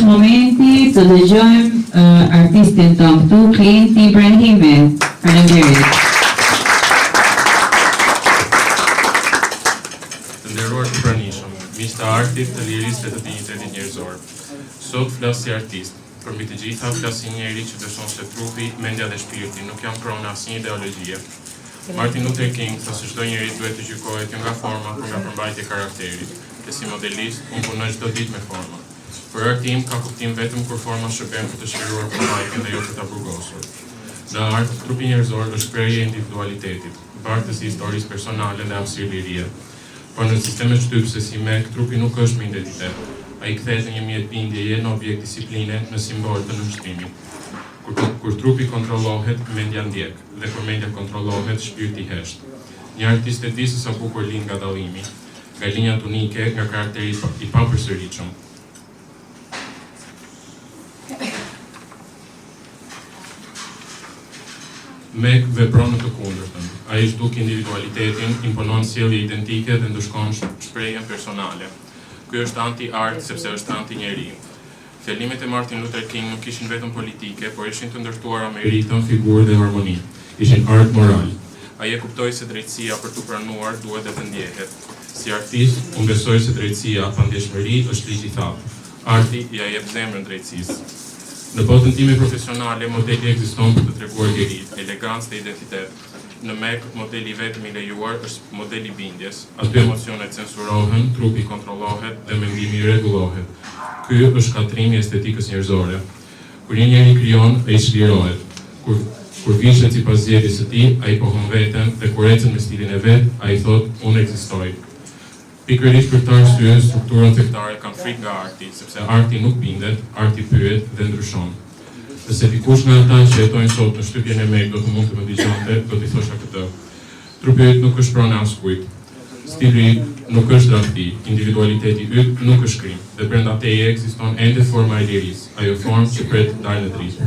momenti të dëgjojmë artistin tonë këtu, Clienti Ibrahimi. Faleminderit. Të nderuar të pranishëm, miq të artit, të lirisë dhe të dinjitetit njerëzor. Sot flas si artist. Përmbi të gjitha flas si njeri që beson se trupi, mendja dhe shpirti nuk janë pronë asnjë ideologjie. Martin Luther King tha se çdo njeri duhet të gjykohet jo nga forma, por nga përmbajtja e karakterit. Dhe si modelist, unë punoj çdo ditë me forma. Për artim ka kuptim vetëm kur forma shërben për të shkruar përmbajtjen dhe jo për ta burgosur. Në art, trupi njerëzor është shprehje e individualitetit, bartës së historisë personale dhe hapësirë. Por në sistemet shtypse si mek, trupi nuk është me identitet. Ai kthehet në një mjet bindjeje, në objekt disipline, në simbol të nënshtimit. Kur trupi kontrollohet, mendja ndjek, dhe kur mendja kontrollohet, shpirti hesht. Një artist e di se sa bukur lind nga dallimi, nga linjat unike, nga karakteri i papërsëritshëm. Mek vepron në të kundërtën. Ai zhduk individualitetin, imponon sjellje identike dhe ndëshkon shprehjen personale. Ky është anti-art sepse është anti-njeri. Fjalimet e Martin Luther King nuk ishin vetëm politike, por ishin të ndërtuara me ritëm, figurë dhe harmoni. Ishin art moral. Ai e kuptoi se drejtësia për tu pranuar duhet dhe të ndjehet. Si artist, unë besoj se drejtësia pa ndjeshmëri është ligj i thatë. Arti ja jep zemrën drejtësisë. Në botën time profesionale, modeli ekziston për të treguar liri, elegancë dhe identitet. Në mek, modeli vetëm i lejuar është modeli bindjes. Aty emocionet censurohen, trupi kontrollohet dhe mendimi rregullohet. Ky është shkatrimi i estetikës njerëzore. Kur një njeri krijon, ai çlirohet. Kur vishet sipas zgjedhjes së tij, ai pohon veten dhe kur ecën me stilin e vet, ai thotë unë ekzistoj. Pikërisht për këtë arsye, strukturën fektare kanë frikë nga arti, sepse arti nuk bindet, arti pyet dhe ndryshon. Nëse dikush nga ata që jetojnë sot në shtypjen e mek do të mund të më dëgjonte, do t'i thosha këtë. Trupi yt nuk është pronë askujt. Stili yt nuk është tradhti, individualiteti yt nuk është krim, dhe brenda teje ekziston ende forma e lirisë, ajo formë që pret të dalë në dritë.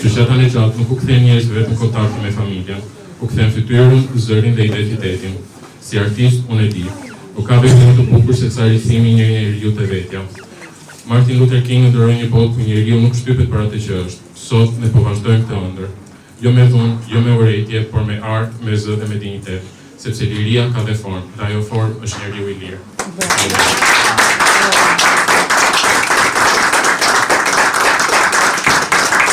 Qytetarët e gjatë nuk u kthen njerëzve vetëm kontakti me familjen, u kthen fytyrën, zërin dhe identitetin. Si artist, unë e di, nuk ka vetëm të bukur se sa rithimi një njeriu te vetja. Martin Luther King ndroi një botë ku njeriu nuk shtypet për atë që është. Sot ne po vazhdojmë këtë ëndër. Jo me dhunë, jo me urrejtje, por me art, me zë dhe me dinjitet, sepse liria ka dhe formë, dhe ajo formë është njeriu i lirë.